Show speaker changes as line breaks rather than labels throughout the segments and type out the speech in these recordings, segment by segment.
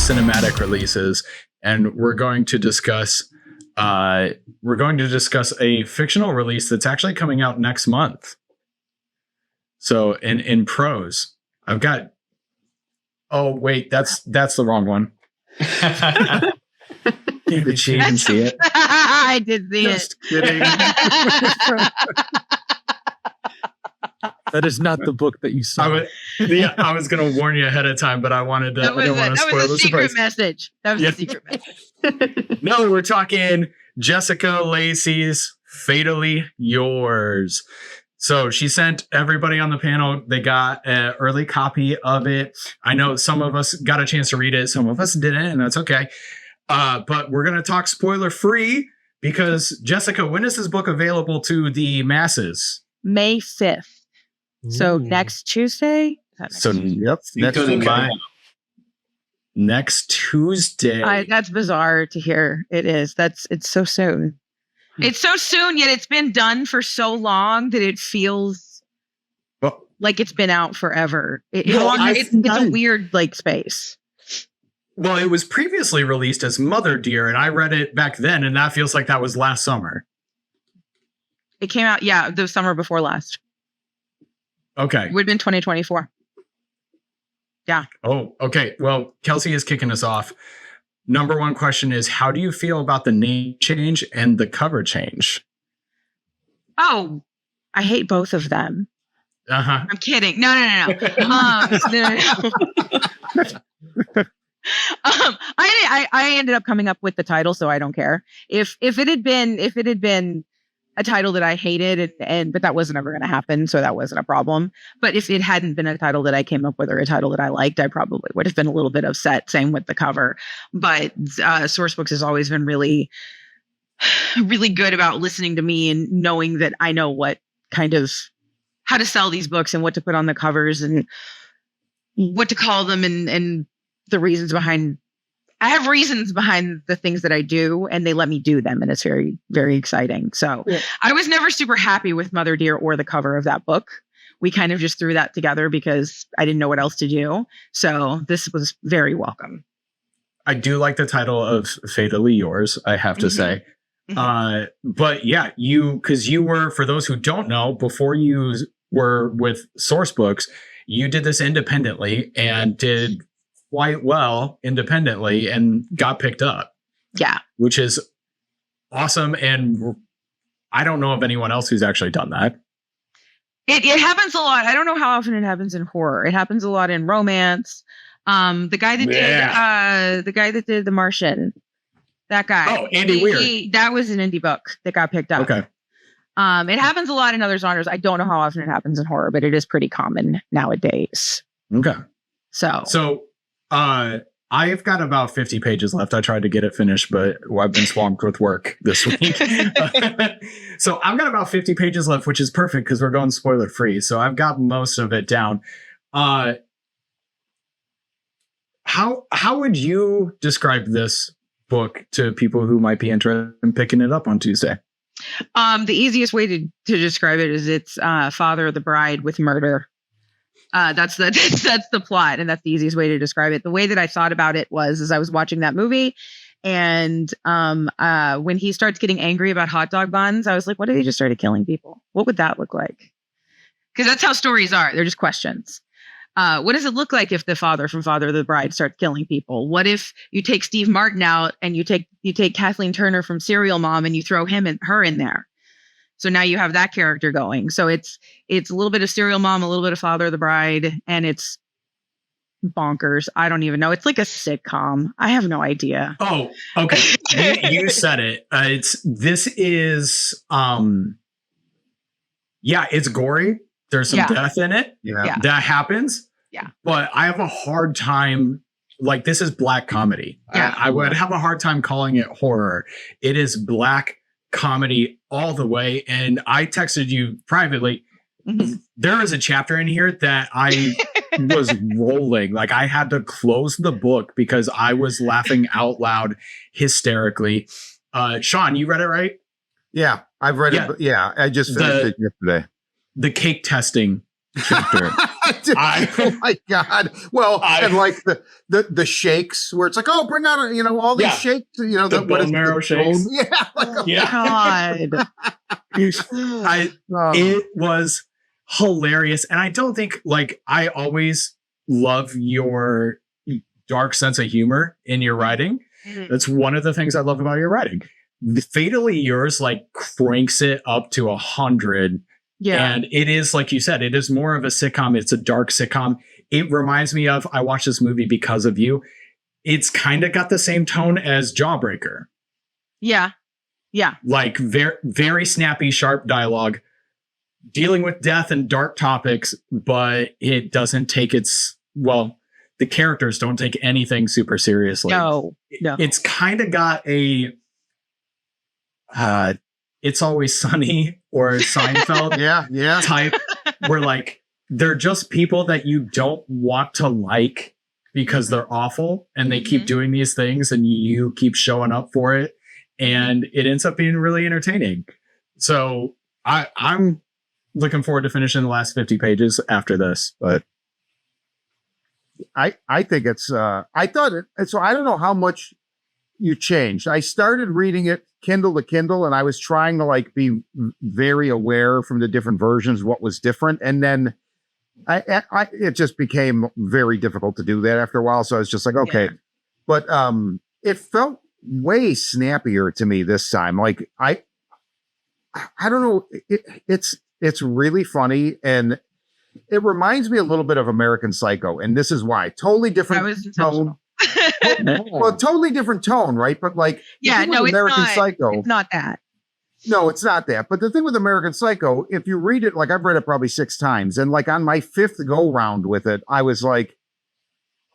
cinematic releases, and we're going to discuss a fictional release that's actually coming out next month. So in prose, I've got. Oh wait, that's the wrong one. Did she even see it?
I did see
Just kidding.
That is not the book that you saw.
I was going to warn you ahead of time, but I wanted to.
That was a secret message. That was a secret message.
No, we're talking Jessica Lacy's Fatally Yours. So she sent everybody on the panel. They got an early copy of it. I know some of us got a chance to read it. Some of us didn't, and that's okay. But we're going to talk spoiler free because Jessica, when is this book available to the masses?
May 5th. So next Tuesday?
Yep. Next Tuesday.
That's bizarre to hear. It is. It's so soon. It's so soon, yet it's been done for so long that it feels like it's been out forever. It's a weird space.
Well, it was previously released as Mother Dear, and I read it back then, and that feels like that was last summer.
It came out, the summer before last.
Okay.
It would have been 2024. Yeah.
Oh, okay. Well, Kelsey is kicking us off. Number one question is, how do you feel about the name change and the cover change?
Oh, I hate both of them.
Uh-huh.
I'm kidding. No. I ended up coming up with the title, so I don't care. If it had been a title that I hated, but that wasn't ever going to happen, so that wasn't a problem. But if it hadn't been a title that I came up with or a title that I liked, I probably would have been a little bit upset. Same with the cover. But Sourcebooks has always been really, really good about listening to me and knowing that I know what kind of how to sell these books and what to put on the covers and what to call them and the reasons behind. I have reasons behind the things that I do, and they let me do them, and it's very, very exciting. So I was never super happy with Mother Dear or the cover of that book. We kind of just threw that together because I didn't know what else to do. So this was very welcome.
I do like the title of Fatally Yours, I have to say. But yeah, because you were, for those who don't know, before you were with Sourcebooks, you did this independently and did quite well independently and got picked up.
Yeah.
Which is awesome. And I don't know of anyone else who's actually done that.
It happens a lot. I don't know how often it happens in horror. It happens a lot in romance. The guy that did The Martian, that guy.
Oh, Andy Weir.
That was an indie book that got picked up.
Okay.
It happens a lot in other genres. I don't know how often it happens in horror, but it is pretty common nowadays.
Okay.
So
I've got about 50 pages left. I tried to get it finished, but I've been swamped with work this week. So I've got about 50 pages left, which is perfect because we're going spoiler free. So I've got most of it down. How would you describe this book to people who might be interested in picking it up on Tuesday?
The easiest way to describe it is it's Father of the Bride with murder. That's the plot, and that's the easiest way to describe it. The way that I thought about it was as I was watching that movie, and when he starts getting angry about hot dog buns, I was like, what if he just started killing people? What would that look like? Because that's how stories are. They're just questions. What does it look like if the father from Father of the Bride starts killing people? What if you take Steve Martin out and you take Kathleen Turner from Serial Mom and you throw her in there? So now you have that character going. So it's a little bit of Serial Mom, a little bit of Father of the Bride, and it's bonkers. I don't even know. It's like a sitcom. I have no idea.
Oh, okay. You said it. It's gory. There's some death in it.
Yeah.
That happens.
Yeah.
But I have a hard time. Like, this is black comedy.
Yeah.
I would have a hard time calling it horror. It is black comedy all the way. And I texted you privately. Mm-hmm. There is a chapter in here that I was rolling. Like, I had to close the book because I was laughing out loud hysterically. Sean, you read it, right?
Yeah, I've read it. Yeah, I just finished it yesterday.
The cake testing chapter.
Oh my God. Well, and like the shakes where it's like, oh, bring out, all these shakes,
the bone marrow shakes.
Yeah.
God.
It was hilarious. And I don't think, I always love your dark sense of humor in your writing. That's one of the things I love about your writing. Fatally Yours cranks it up to 100. Yeah. And it is, like you said, it is more of a sitcom. It's a dark sitcom. It reminds me of, I watched this movie because of you. It's kind of got the same tone as Jawbreaker. Yeah. Yeah. Very, very snappy, sharp dialogue, dealing with death and dark topics, but it doesn't take the characters don't take anything super seriously. No. It's kind of got a, It's Always Sunny or Seinfeld type where they're just people that you don't want to like because they're awful and they keep doing these things and you keep showing up for it and it ends up being really entertaining. So I'm looking forward to finishing the last 50 pages after this, but
I think it's so I don't know how much you changed. I started reading it Kindle to Kindle, and I was trying to be very aware from the different versions what was different, and then it just became very difficult to do that after a while. So I was just like, okay, but it felt way snappier to me this time. I don't know, it's really funny, and it reminds me a little bit of American Psycho, and this is why. Totally different tone. Well, totally different tone, right? But American Psycho,
it's not that.
No, it's not that. But the thing with American Psycho, if you read it, I've read it probably 6 times, and on my 5th go round with it, I was like,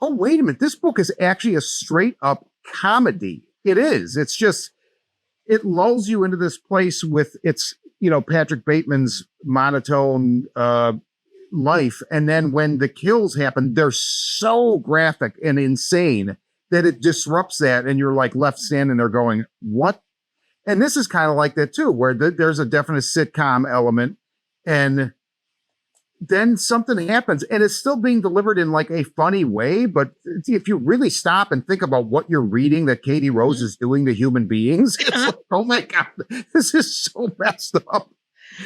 oh, wait a minute, this book is actually a straight up comedy. It is. It's just, it lulls you into this place with its, Patrick Bateman's monotone life, and then when the kills happen, they're so graphic and insane that it disrupts that, and you're left standing there going, what? And this is kind of like that too, where there's a definite sitcom element, and then something happens, and it's still being delivered in a funny way. But if you really stop and think about what you're reading that Katie Rose is doing to human beings, it's oh my God, this is so messed up.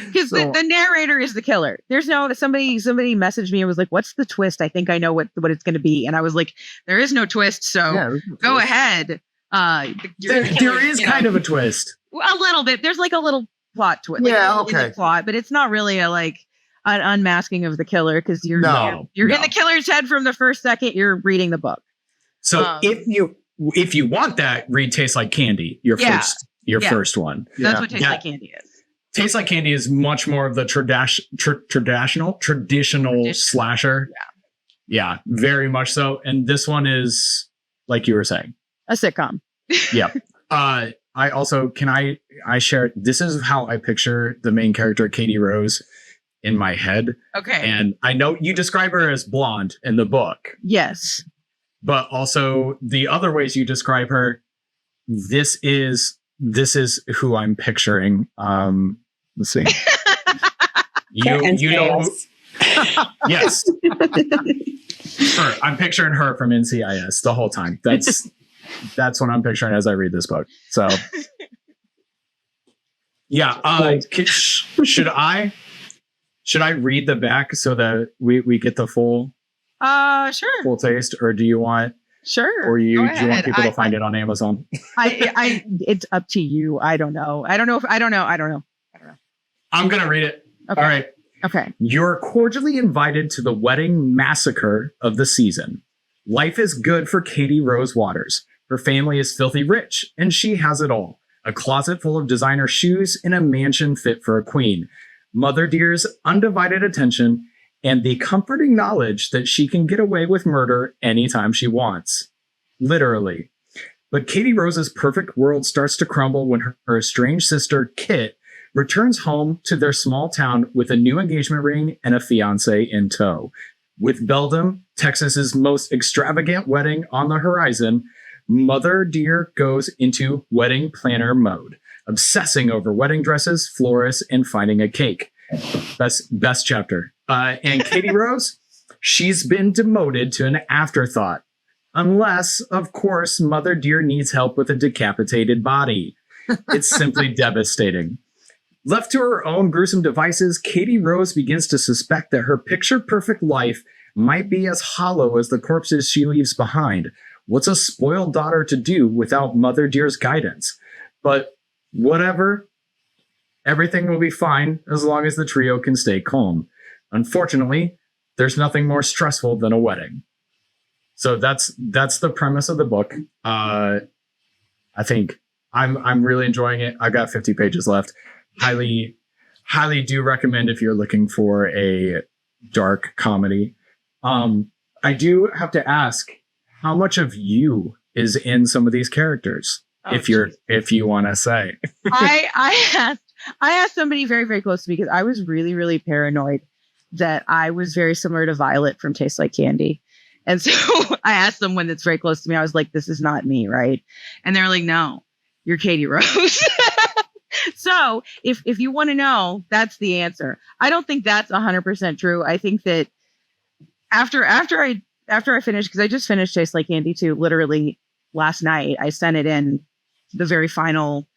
Because the narrator is the killer. There's somebody messaged me and was like, what's the twist? I think I know what it's going to be. And I was like, there is no twist. So go ahead.
There is kind of a twist.
A little bit. There's a little plot twist. Okay. Plot, but it's not really an unmasking of the killer because you're in the killer's head from the first second you're reading the book.
So if you want that, read Tastes Like Candy, your first one.
That's what Tastes Like Candy is.
Tastes Like Candy is much more of the traditional slasher. Yeah, very much so. And this one is, like you were saying,
a sitcom.
Yeah. I also, I share, this is how I picture the main character, Katie Rose, in my head. Okay. And I know you describe her as blonde in the book.
Yes.
But also the other ways you describe her, this is who I'm picturing. Let's see. you know. Yes. Her. I'm picturing her from NCIS the whole time. That's what I'm picturing as I read this book. So yeah. Should I read the back so that we get the full full taste, or do you want or do you want people to find it on Amazon?
It's up to you. I don't know. I don't know.
I'm going to read it.
Okay.
All right.
Okay.
You're cordially invited to the wedding massacre of the season. Life is good for Katie Rose Waters. Her family is filthy rich, and she has it all. A closet full of designer shoes and a mansion fit for a queen. Mother Dear's undivided attention, and the comforting knowledge that she can get away with murder anytime she wants. Literally. But Katie Rose's perfect world starts to crumble when her estranged sister, Kit, returns home to their small town with a new engagement ring and a fiance in tow. With Beldam, Texas's most extravagant wedding on the horizon, Mother Dear goes into wedding planner mode, obsessing over wedding dresses, florists, and finding a cake. Best chapter. And Katie Rose, She's been demoted to an afterthought. Unless, of course, Mother Dear needs help with a decapitated body. It's simply devastating. Left to her own gruesome devices, Katie Rose begins to suspect that her picture-perfect life might be as hollow as the corpses she leaves behind. What's a spoiled daughter to do without Mother Dear's guidance? But whatever, everything will be fine as long as the trio can stay calm. Unfortunately, there's nothing more stressful than a wedding. So that's the premise of the book. I think I'm really enjoying it. I got 50 pages left. Highly do recommend if you're looking for a dark comedy. I do have to ask, how much of you is in some of these characters? If you want to say.
I asked somebody very, very close to me because I was really, really paranoid that I was very similar to Violet from Tastes Like Candy. And so I asked someone that's very close to me, I was like, this is not me, right? And they're like, no, you're Katie Rose. So if you want to know, that's the answer. I don't think that's 100% true. I think that after I finished, because I just finished Tastes Like Candy 2 literally last night, I sent it in the very final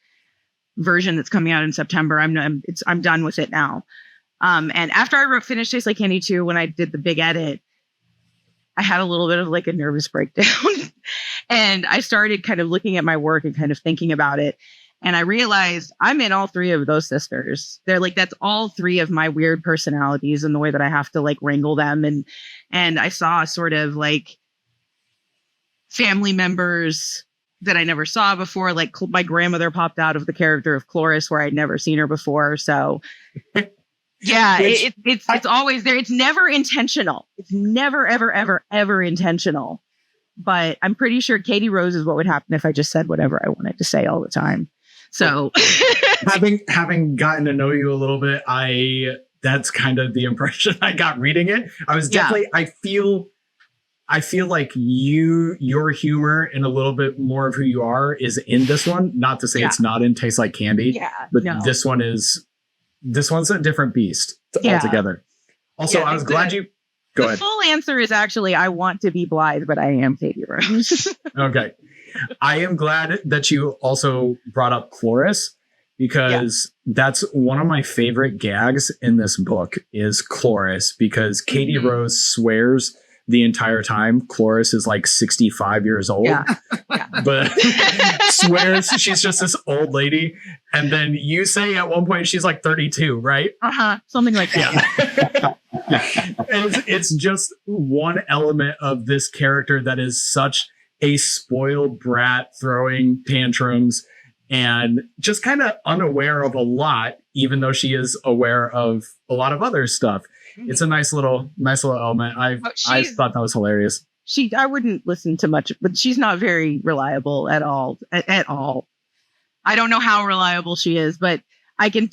version that's coming out in September. I'm done with it now. And after I finished Tastes Like Candy 2, when I did the big edit, I had a little bit of like a nervous breakdown. And I started kind of looking at my work and kind of thinking about it. And I realized I'm in all three of those sisters. They're like, that's all three of my weird personalities and the way that I have to like wrangle them. And I saw sort of like family members that I never saw before. Like my grandmother popped out of the character of Cloris where I'd never seen her before. So yeah, it's always there. It's never intentional. It's never, ever, ever, ever intentional. But I'm pretty sure Katie Rose is what would happen if I just said whatever I wanted to say all the time. So
having gotten to know you a little bit, that's kind of the impression I got reading it. I was definitely, I feel like your humor and a little bit more of who you are is in this one. Not to say it's not in Tastes Like Candy, but this one's a different beast altogether. Also, I was glad you go ahead.
The full answer is actually, I want to be Blythe, but I am Katie Rose.
Okay. I am glad that you also brought up Cloris because that's one of my favorite gags in this book is Cloris, because Katie Rose swears the entire time. Cloris is like 65 years old, but swears she's just this old lady. And then you say at one point she's like 32, right?
Something like that.
And it's just one element of this character that is such a spoiled brat throwing tantrums and just kind of unaware of a lot, even though she is aware of a lot of other stuff. It's a nice little element. I thought that was hilarious.
I wouldn't listen to much, but she's not very reliable at all. At all. I don't know how reliable she is, but I don't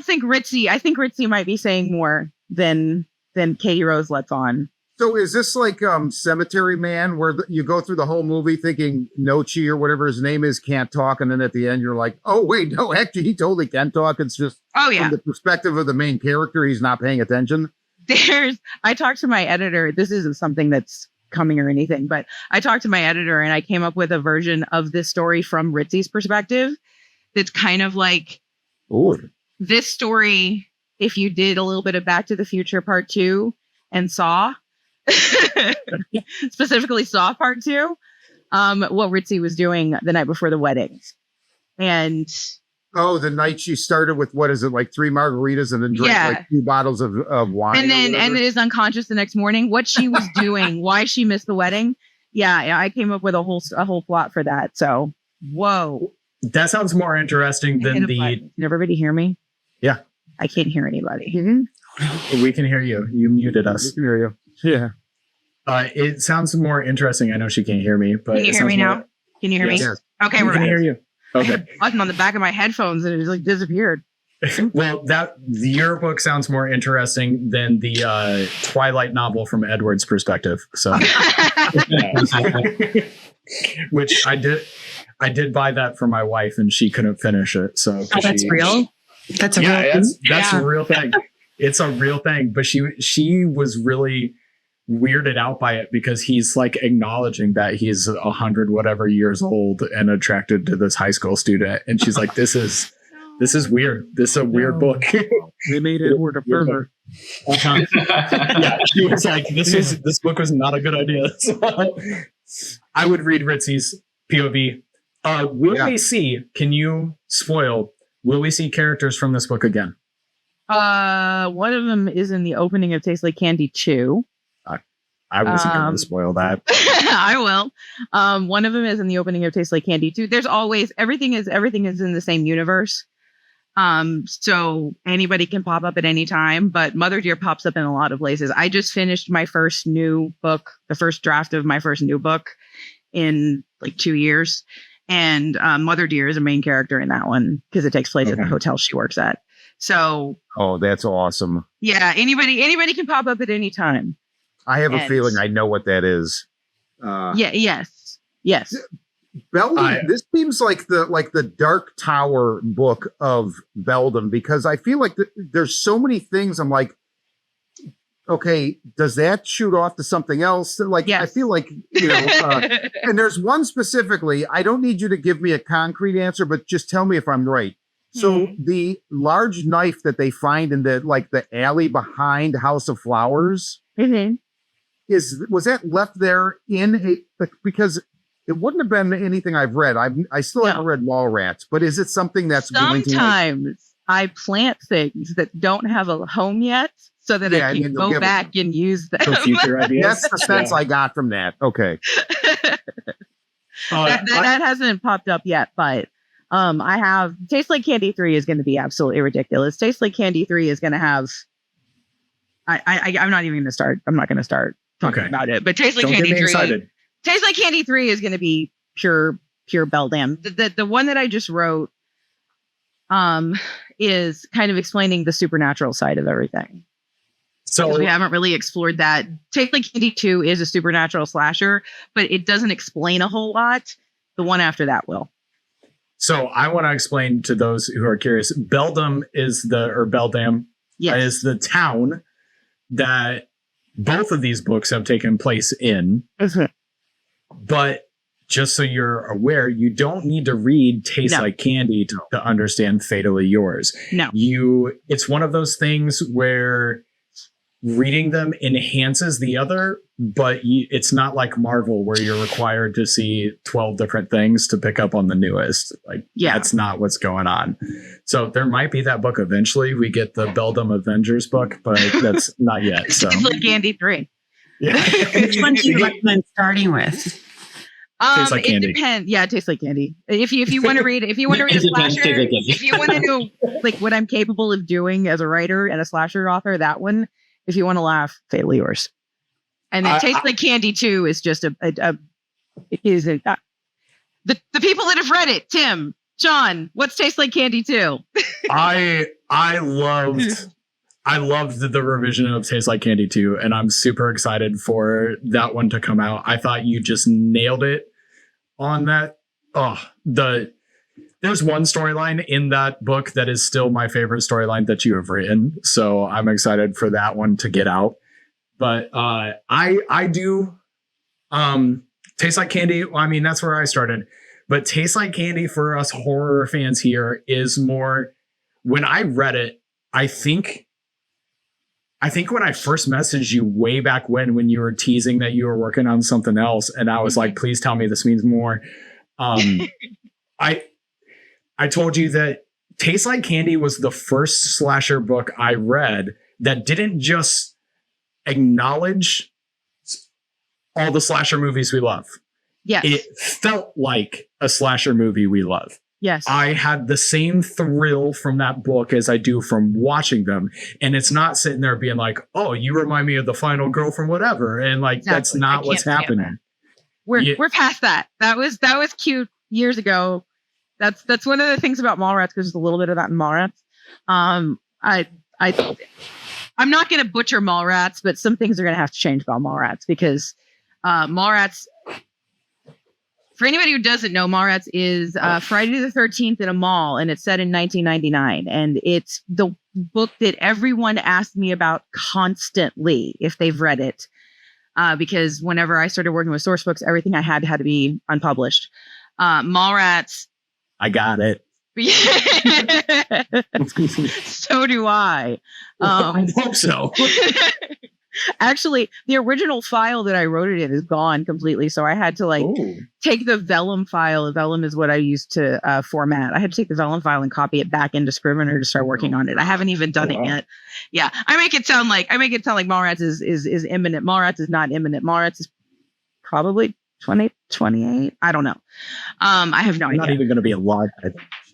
think Ritzy. I think Ritzy might be saying more than Katie Rose lets on.
So is this like Cemetery Man, where you go through the whole movie thinking Nochi or whatever his name is can't talk, and then at the end you're like, oh wait, no, actually he totally can talk. It's just from the perspective of the main character, he's not paying attention.
I talked to my editor. This isn't something that's coming or anything, but I talked to my editor and I came up with a version of this story from Ritzy's perspective. That's kind of like this story. If you did a little bit of Back to the Future Part 2 and Saw. Specifically Saw Part 2, what Ritzy was doing the night before the wedding. And
the night she started with, what is it, like 3 margaritas and then drank like 2 bottles of wine, and is unconscious the next morning, what she was doing, why she missed the wedding. I came up with a whole plot for that. So whoa,
that sounds more interesting than the
Can everybody hear me? I can't hear anybody.
We can hear you. You muted us.
We can hear you.
Yeah.
It sounds more interesting. I know she can't hear me, but
can you hear me now? Can you hear me?
Yes.
Okay,
we can hear you. Okay.
I had a button on the back of my headphones and it just like disappeared.
Well, your book sounds more interesting than the Twilight novel from Edward's perspective. So, which I did buy that for my wife, and she couldn't finish it. So,
that's real. That's a real.
That's a real thing. It's a real thing. But she was really weirded out by it because he's like acknowledging that he's 100 whatever years old and attracted to this high school student, and she's like, this is weird. This is a weird book.
They made Edward a pervert.
Yeah, she was like, this book was not a good idea. So, I would read Ritzy's POV. Will we see, can you spoil, will we see characters from this book again?
One of them is in the opening of Tastes Like Candy 2.
I wasn't going to spoil that.
I will. One of them is in the opening of Tastes Like Candy 2. There's always, everything is in the same universe. So anybody can pop up at any time, but Mother Dear pops up in a lot of places. I just finished my first new book, the first draft of my first new book in like 2 years. And Mother Dear is a main character in that one because it takes place at the hotel she works at. So,
oh, that's awesome.
Yeah, anybody can pop up at any time.
I have a feeling I know what that is.
Yes.
Beldam, this seems like the Dark Tower book of Beldam, because I feel like there's so many things. I'm like, okay, does that shoot off to something else? Like, yes. I feel like, and there's one specifically, I don't need you to give me a concrete answer, but just tell me if I'm right. So the large knife that they find in the alley behind House of Flowers, was that left there because it wouldn't have been anything I've read. I still haven't read Mallrats, but is it something that's
sometimes I plant things that don't have a home yet, so that I can go back and use them
for future ideas?
That's the sense I got from that. Okay,
that hasn't popped up yet, but I have Taste Like Candy 3 is going to be absolutely ridiculous. Taste Like Candy 3 is going to have. I'm not even going to start. I'm not going to start talking about it. But Taste Like Candy 3. Taste Like Candy 3 is going to be pure Beldam. The one that I just wrote is kind of explaining the supernatural side of everything. So we haven't really explored that. Taste Like Candy 2 is a supernatural slasher, but it doesn't explain a whole lot. The one after that will.
So I want to explain to those who are curious. Beldam is Beldam is the town that both of these books have taken place in. But just so you're aware, you don't need to read Taste Like Candy to understand Fatally Yours.
No.
It's one of those things where reading them enhances the other, but it's not like Marvel where you're required to see 12 different things to pick up on the newest. That's not what's going on. So there might be that book eventually. We get the Beldam Avengers book, but that's not yet. So
Taste Like Candy 3.
Yeah.
Which one do you recommend starting with?
Tastes Like Candy.
It depends. Yeah, Tastes Like Candy. If you want to read a slasher, if you want to know like what I'm capable of doing as a writer and a slasher author, that one. If you want to laugh, Fatally Yours. And then Tastes Like Candy 2 is just the people that have read it. Tim, John, what's Tastes Like Candy 2?
I loved the revision of Tastes Like Candy 2, and I'm super excited for that one to come out. I thought you just nailed it on that. There's one storyline in that book that is still my favorite storyline that you have written. So I'm excited for that one to get out. But I do Taste Like Candy. I mean, that's where I started. But Taste Like Candy for us horror fans here is more, when I read it, I think when I first messaged you way back when you were teasing that you were working on something else, and I was like, please tell me this means more. I told you that Taste Like Candy was the first slasher book I read that didn't just acknowledge all the slasher movies we love.
Yes.
It felt like a slasher movie we love.
Yes.
I had the same thrill from that book as I do from watching them. And it's not sitting there being like, oh, you remind me of the final girl from whatever. And like, that's not what's happening.
We're past that. That was cute years ago. That's one of the things about Mallrats, because there's a little bit of that in Mallrats. I'm not going to butcher Mallrats, but some things are going to have to change about Mallrats, because Mallrats, For anybody who doesn't know, Mallrats is Friday the 13th in a mall, and it's set in 1999. And it's the book that everyone asks me about constantly if they've read it. Because whenever I started working with source books, everything I had to be unpublished. Mallrats.
I got it.
So do I.
I hope so.
Actually, the original file that I wrote it in is gone completely. So I had to take the vellum file. Vellum is what I used to format. I had to take the vellum file and copy it back into Scrivener to start working on it. I haven't even done it yet. Yeah, I make it sound like Mallrats is imminent. Mallrats is not imminent. Mallrats is probably 2028. I don't know. I have no idea.
Not even going to be alive.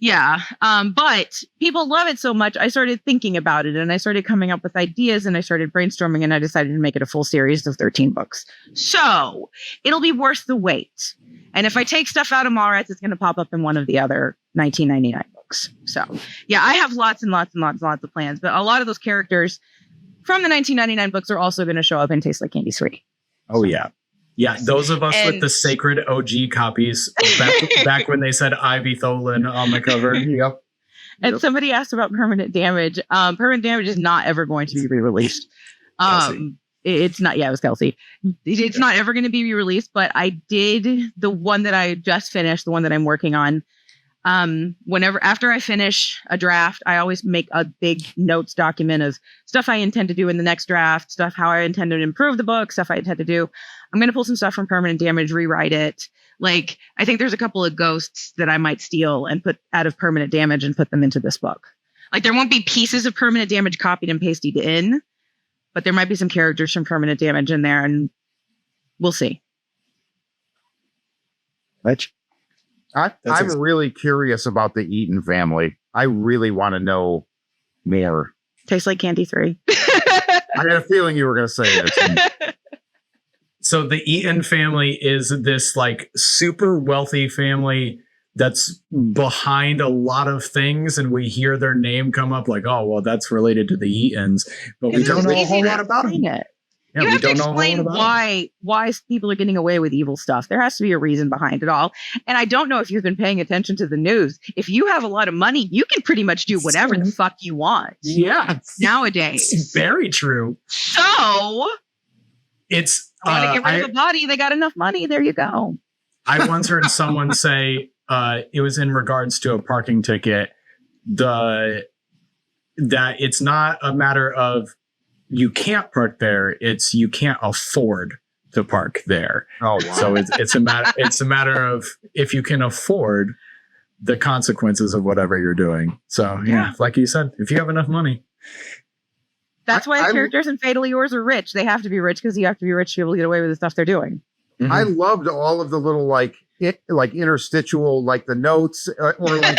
Yeah. But people love it so much. I started thinking about it and I started coming up with ideas and I started brainstorming and I decided to make it a full series of 13 books. So it'll be worth the wait. And if I take stuff out of Mallrats, it's going to pop up in one of the other 1999 books. So yeah, I have lots and lots of plans, but a lot of those characters from the 1999 books are also going to show up in Tastes Like Candy 3.
Oh yeah. Yeah, those of us with the sacred OG copies back when they said Ivy Tholen on the cover. Yep.
And somebody asked about Permanent Damage. Permanent Damage is not ever going to be re-released. It's not. Yeah, it was Kelsey. It's not ever going to be re-released. But I did the one that I just finished, the one that I'm working on. After I finish a draft, I always make a big notes document of stuff I intend to do in the next draft, stuff how I intend to improve the book, stuff I intend to do. I'm going to pull some stuff from Permanent Damage, rewrite it. Like, I think there's a couple of ghosts that I might steal and put out of Permanent Damage and put them into this book. Like, there won't be pieces of Permanent Damage copied and pasted in, but there might be some characters from Permanent Damage in there, and we'll see.
I'm really curious about the Eaton family. I really want to know more.
Tastes Like Candy 3.
I had a feeling you were going to say this.
So the Eaton family is this like super wealthy family that's behind a lot of things, and we hear their name come up like, oh, well, that's related to the Eatons, but we don't know a whole lot about them.
Yeah, you have to explain why people are getting away with evil stuff. There has to be a reason behind it all. And I don't know if you've been paying attention to the news. If you have a lot of money, you can pretty much do whatever the fuck you want.
Yeah.
Nowadays.
It's very true.
So
it's
want to get rid of a body, they got enough money. There you go.
I once heard someone say it was in regards to a parking ticket, that it's not a matter of you can't park there, it's you can't afford to park there. Oh wow. So it's a matter of if you can afford the consequences of whatever you're doing. So yeah, like you said, if you have enough money.
That's why the characters in Fatally Yours are rich. They have to be rich because you have to be rich to be able to get away with the stuff they're doing.
Mm-hmm. I loved all of the little like interstitial, like the notes, or like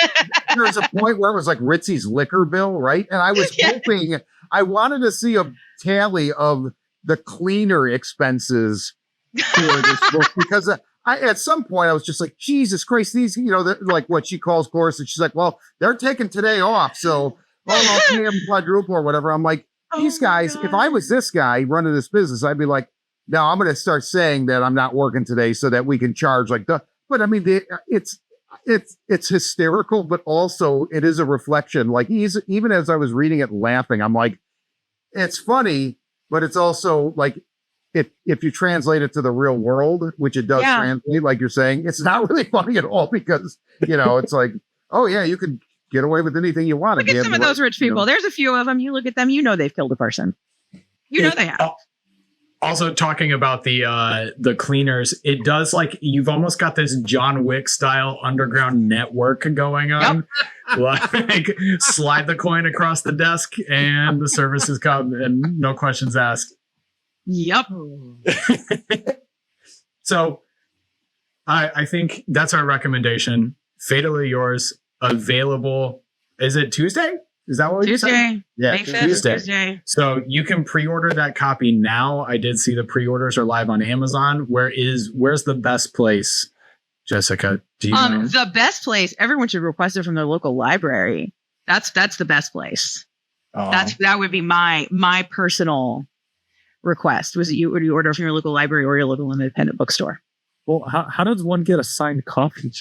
there was a point where it was like Ritzy's liquor bill, right? And I was hoping, I wanted to see a tally of the cleaner expenses for this book because at some point I was just like, Jesus Christ, these, like what she calls course, and she's like, well, they're taking today off, so I'll pay them quadruple or whatever. I'm like, these guys, if I was this guy running this business, I'd be like, no, I'm going to start saying that I'm not working today so that we can charge like the. But I mean, it's hysterical, but also it is a reflection. Like even as I was reading it, laughing, I'm like, it's funny, but it's also like if you translate it to the real world, which it does translate, like you're saying, it's not really funny at all because it's like, oh yeah, you can get away with anything you want.
Look at some of those rich people. There's a few of them. You look at them, they've killed a person. They have.
Also, talking about the cleaners, it does like you've almost got this John Wick style underground network going on. Yep. Like slide the coin across the desk and the services come and no questions asked.
Yep.
So I think that's our recommendation. Fatally Yours, available. Is it Tuesday? Is that what you said? Yeah, Tuesday. So you can pre-order that copy now. I did see the pre-orders are live on Amazon. Where's the best place, Jessica? Do you know?
The best place, everyone should request it from their local library. That's the best place. Oh. That would be my personal request, was that you order from your local library or your local independent bookstore.
Well, how does one get a signed copy?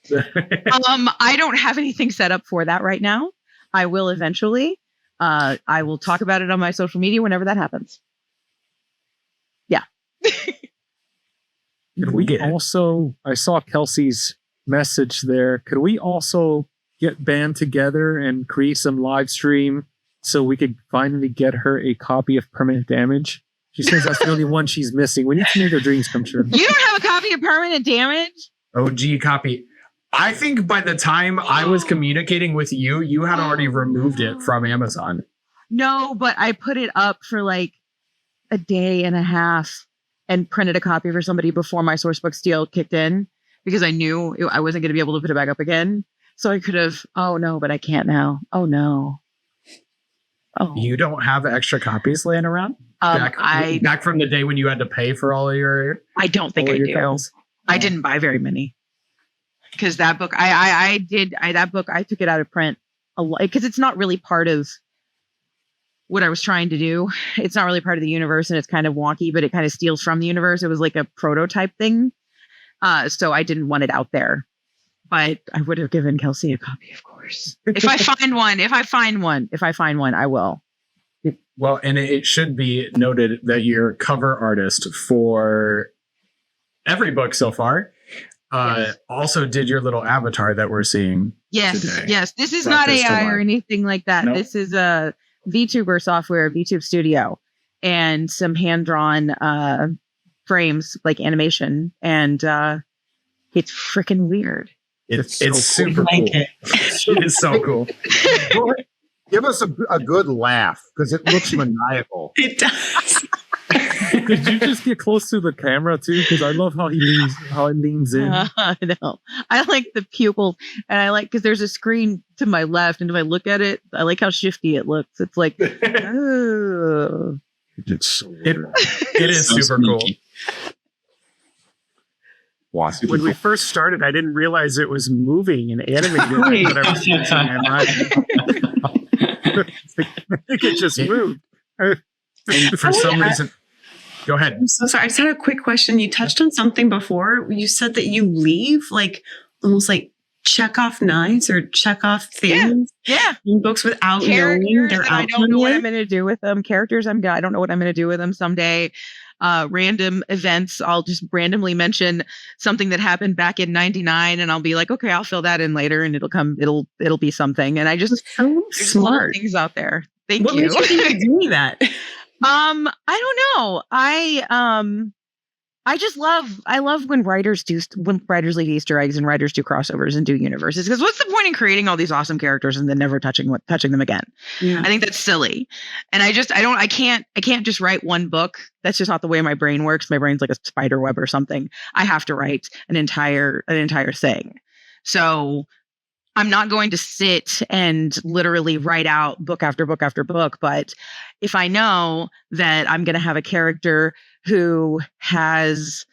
I don't have anything set up for that right now. I will eventually. I will talk about it on my social media whenever that happens. Yeah.
Could we also, I saw Kelsey's message there. Could we also get band together and create some live stream so we could finally get her a copy of Permanent Damage? She says that's the only one she's missing. We need to make her dreams come true.
You don't have a copy of Permanent Damage?
OG copy. I think by the time I was communicating with you, you had already removed it from Amazon.
No, but I put it up for like a day and a half and printed a copy for somebody before my Sourcebook deal kicked in because I knew I wasn't going to be able to put it back up again. So I could have, oh no, but I can't now. Oh no. Oh.
You don't have extra copies laying around? Back from the day when you had to pay for all of your...
I don't think I do.
Titles?
I didn't buy very many. Because that book, I took it out of print a lot because it's not really part of what I was trying to do. It's not really part of the universe and it's kind of wonky, but it kind of steals from the universe. It was like a prototype thing. So I didn't want it out there, but I would have given Kelsey a copy, of course. If I find one, I will.
Well, and it should be noted that you're cover artist for every book so far. Yes. Also did your little avatar that we're seeing today.
Yes. This is not AI or anything like that.
Nope.
This is a VTuber software, VTube Studio, and some hand-drawn frames, like animation. And it's freaking weird.
It's super cool. It is so cool.
Give us a good laugh, because it looks maniacal.
It does.
Could you just get close to the camera too? Because I love how it leans in.
No, I like the pupils, and I like because there's a screen to my left, and if I look at it, I like how shifty it looks. It's like, oh.
It's so weird.
It is so super cool.
When we first started, I didn't realize it was moving and animated. But I was using my mind. I think it just moved.
And for some reason, go ahead.
I'm so sorry. I just had a quick question. You touched on something before. You said that you leave almost like check off knives or check off things in books without knowing their outcome.
I don't know what I'm going to do with them. Characters I don't know what I'm going to do with them someday. Random events. I'll just randomly mention something that happened back in 99 and I'll be like, okay, I'll fill that in later and it'll be something. And I just
so smart
things out there. Thank
what
you.
What makes you think you're doing that?
I don't know. I love when writers leave Easter eggs and writers do crossovers and do universes. Because what's the point in creating all these awesome characters and then never touching them again? Yeah. I think that's silly. And I can't just write one book. That's just not the way my brain works. My brain's like a spider web or something. I have to write an entire thing. So I'm not going to sit and literally write out book after book after book. But if I know that I'm going to have a character who has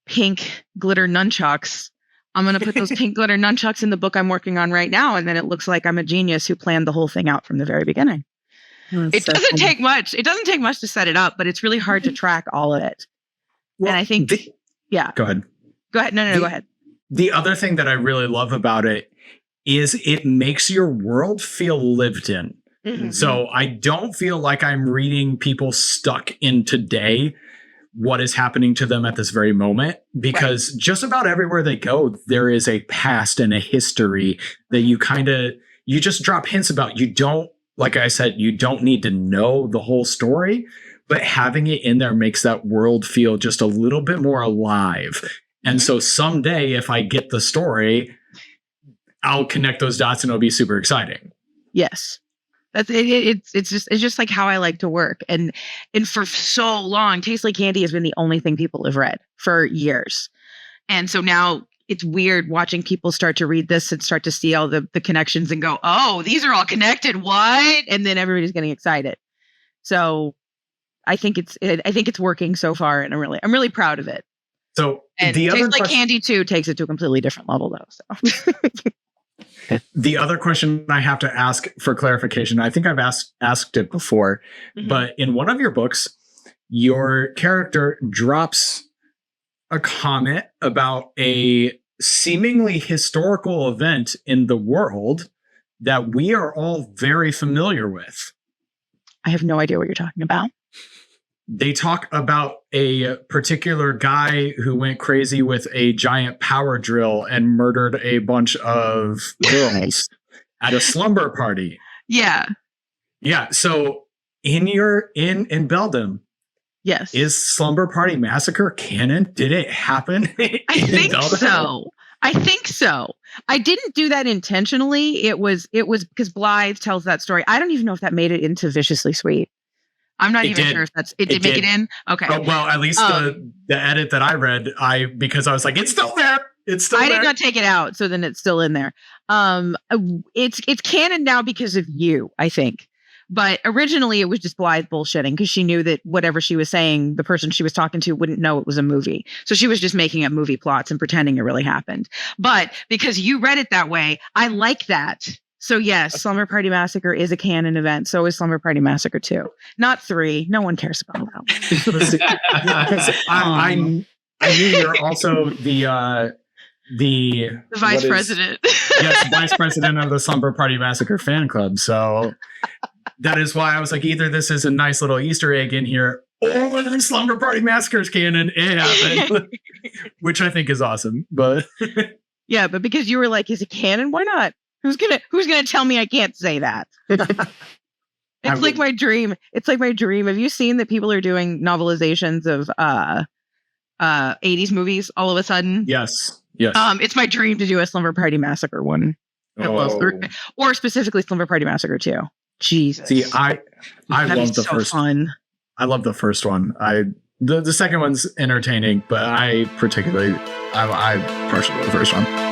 pink glitter nunchucks, I'm going to put those pink glitter nunchucks in the book I'm working on right now. And then it looks like I'm a genius who planned the whole thing out from the very beginning. It doesn't take much. It doesn't take much to set it up, but it's really hard to track all of it. Well, and I think,
Go ahead.
No, go ahead.
The other thing that I really love about it is it makes your world feel lived in. Mm-hmm. So I don't feel like I'm reading people stuck in today, what is happening to them at this very moment, because just about everywhere they go, there is a past and a history that you just drop hints about. You don't, like I said, you don't need to know the whole story, but having it in there makes that world feel just a little bit more alive. And so someday, if I get the story, I'll connect those dots and it'll be super exciting.
Yes. That's it. It's just like how I like to work. And for so long, Tastes Like Candy has been the only thing people have read for years. And so now it's weird watching people start to read this and start to see all the connections and go, oh, these are all connected. What? And then everybody's getting excited. So I think it's working so far, and I'm really proud of it.
So
and
the
Tastes
other
Like Candy too takes it to a completely different level though. So
the other question I have to ask for clarification, I think I've asked it before, but in one of your books, your character drops a comment about a seemingly historical event in the world that we are all very familiar with.
I have no idea what you're talking about.
They talk about a particular guy who went crazy with a giant power drill and murdered a bunch of girls at a slumber party.
Yeah.
Yeah. So in Belgium,
Yes.
is Slumber Party Massacre canon? Did it happen?
I think so. I think so. I didn't do that intentionally. It was because Blythe tells that story. I don't even know if that made it into Viciously Sweet. I'm not even sure if it did make it in. Okay.
Oh, well, at least the edit that I read, because I was like, it's still there. It's still there.
I did not take it out, so then it's still in there. It's canon now because of you, I think. But originally it was just Blythe bullshitting because she knew that whatever she was saying, the person she was talking to wouldn't know it was a movie. So she was just making up movie plots and pretending it really happened. But because you read it that way, I like that. So yes, Slumber Party Massacre is a canon event. So is Slumber Party Massacre 2. Not 3. No one cares about that.
I knew you're also the
vice president.
Yes, vice president of the Slumber Party Massacre fan club. So that is why I was like, either this is a nice little Easter egg in here, or the Slumber Party Massacre's canon. It happened, which I think is awesome. But
yeah, but because you were like, is it canon? Why not? Who's gonna tell me I can't say that? It's like my dream. It's like my dream. Have you seen that people are doing novelizations of 80s movies all of a sudden?
Yes. Yes.
It's my dream to do a Slumber Party Massacre one. Or specifically Slumber Party Massacre 2. Jesus.
See, I love the first
one.
I love the first one. The second one's entertaining, but I partially love the first one.